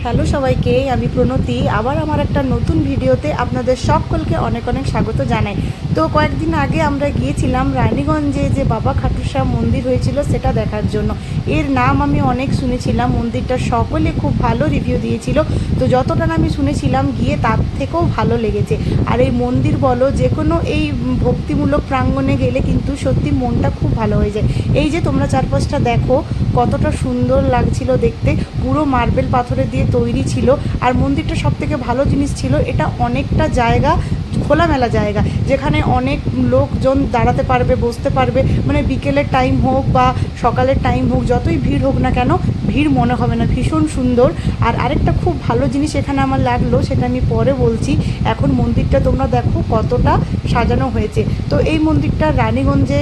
Hello সবাইকে, আমি প্রণতি আবার আমার একটা নতুন ভিডিওতে আপনাদের সকলকে অনেক অনেক স্বাগত জানাই। তো কয়েকদিন আগে আমরা গিয়েছিলাম রানীগঞ্জে যে বাবা খাটুশ্যাম মন্দির হয়েছিল সেটা দেখার জন্য। এর নাম আমি অনেক শুনেছিলাম, মন্দিরটা সকলে খুব ভালো রিভিউ দিয়েছিল। তো যতটা আমি শুনেছিলাম গিয়ে তার থেকেও ভালো লেগেছে। আর এই মন্দির বলো যে কোনো এই ভক্তিমূলক প্রাঙ্গণে গেলে কিন্তু সত্যি মনটা খুব ভালো হয়ে যায়। এই যে তোমরা চারপাশটা দেখো কতটা সুন্দর লাগছিল দেখতে, পুরো মার্বেল পাথরে দিয়ে তৈরি ছিল। আর মন্দিরটা সবথেকে ভালো জিনিস ছিল, এটা অনেকটা জায়গা খোলামেলা জায়গা, যেখানে অনেক লোকজন দাঁড়াতে পারবে, বসতে পারবে। মানে বিকেলের টাইম হোক বা সকালের টাইম হোক, যতই ভিড় হোক না কেন ভিড় মনে হবে না, ভীষণ সুন্দর। আর আরেকটা খুব ভালো জিনিস এখানে আমার লাগলো, সেটা আমি পরে বলছি। এখন মন্দিরটা তোমরা দেখো কতটা সাজানো হয়েছে। তো এই মন্দিরটা রানীগঞ্জে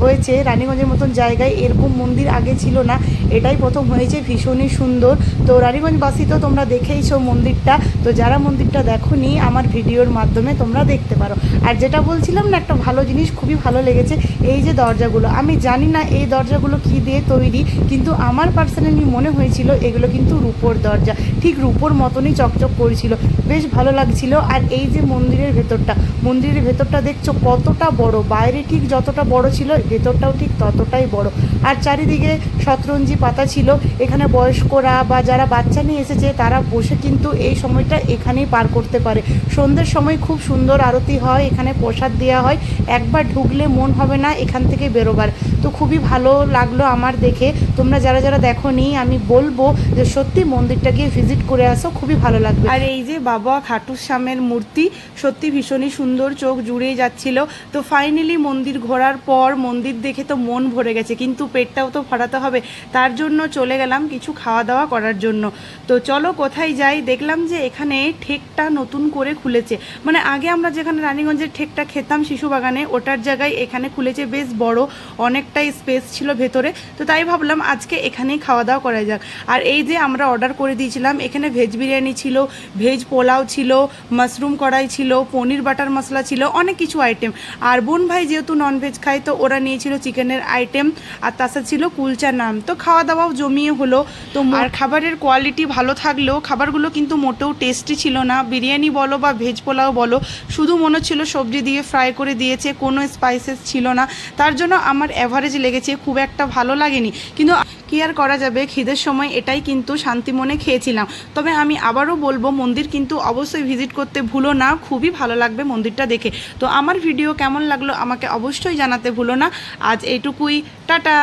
হয়েছে, রানীগঞ্জের মতন জায়গায় এরকম মন্দির আগে ছিল না, এটাই প্রথম হয়েছে, ভীষণই সুন্দর। তো রানীগঞ্জবাসী তো তোমরা দেখেইছো মন্দিরটা, তো যারা মন্দিরটা দেখোনি আমার ভিডিওর মাধ্যমে তোমরা দেখতে পারো। আর যেটা বলছিলাম না, একটা ভালো জিনিস খুবই ভালো লেগেছে, এই যে দরজাগুলো, আমি জানি না এই দরজাগুলো কী দিয়ে তৈরি, কিন্তু আমার পার্সোনালি মনে হয়েছিল এগুলো কিন্তু রূপোর দরজা, ঠিক রূপোর মতনই চকচক করেছিল, বেশ ভালো লাগছিল। আর এই যে মন্দিরের ভেতরটা দেখছো কতটা বড়, বাইরে ঠিক যতটা বড় ছিল ভেতরটাও ঠিক ততটাই বড়। আর চারিদিকে শতরঞ্জি পাতা ছিল, এখানে বয়স্করা বা যারা বাচ্চা নিয়ে এসেছে তারা বসে কিন্তু এই সময়টা এখানেই পার করতে পারে। সন্ধ্যের সময় খুব সুন্দর আরতি হয়, এখানে প্রসাদ দেওয়া হয়, একবার ঢুকলে মন হবে না এখান থেকে বেরোবার। তো খুবই ভালো লাগলো আমার দেখে। তোমরা যারা যারা দেখোনি আমি বলবো যে সত্যি মন্দিরটা গিয়ে ভিজিট করে আসো, খুবই ভালো লাগবে। আর এই যে বাবা খাটুশ্যামের মূর্তি সত্যি ভীষণই সুন্দর, চোখ জুড়েই যাচ্ছিল। তো ফাইনালি মন্দির ঘোরার পর মন্দির দেখে তো মন ভরে গেছে, কিন্তু পেটটাও তো ভরাতে হবে, তার জন্য চলে গেলাম কিছু খাওয়া দাওয়া করার জন্য। তো চলো কোথায় যাই, দেখলাম যে এখানে ঠেকটা নতুন করে খুলেছে, মানে আগে আমরা যেখানে রানীগঞ্জের ঠেকটা খেতাম শিশুবাগানে, ওটার জায়গায় এখানে খুলেছে, বেশ বড়, অনেকটাই স্পেস ছিল ভেতরে। তো তাই ভাবলাম আজকে এখানেই খাওয়া দাওয়া করা যাক। আর এই যে আমরা অর্ডার করে দিয়েছিলাম, এখানে ভেজ বিরিয়ানি ছিল, ভেজ পোলাও ছিল, মাশরুম কড়াই ছিল, পনির বাটার মশলা ছিল, অনেক কিছু আইটেম। আর বোন ভাই যেহেতু ননভেজ খায় তো ওরা নিয়েছিল চিকেনের আইটেম, আর তার সাথে ছিল কুলচা নাম। তো খাওয়া দাওয়াও জমিয়ে হলো। তো আর খাবারের কোয়ালিটি ভালো থাকলেও খাবারগুলো কিন্তু মোটেও টেস্টি ছিল না। বিরিয়ানি বলো বা ভেজ পোলাও বলো, শুধু মনে হচ্ছিল সবজি দিয়ে ফ্রাই করে দিয়েছে, কোনো স্পাইসেস ছিল না, তার জন্য আমার অ্যাভারেজ লেগেছে, খুব একটা ভালো লাগেনি। কিন্তু কি আর করা যাবে, খিদের সময় এটাই কিন্তু শান্তি মনে খেয়েছিলাম। তবে আমি আবারও বলবো মন্দির কিন্তু অবশ্যই ভিজিট করতে ভুলো না, খুবই ভালো লাগবে মন্দিরটা দেখে। তো আমার ভিডিও কেমন লাগলো আমাকে অবশ্যই জানাতে ভুলো না। আজ এইটুকুই, টাটা।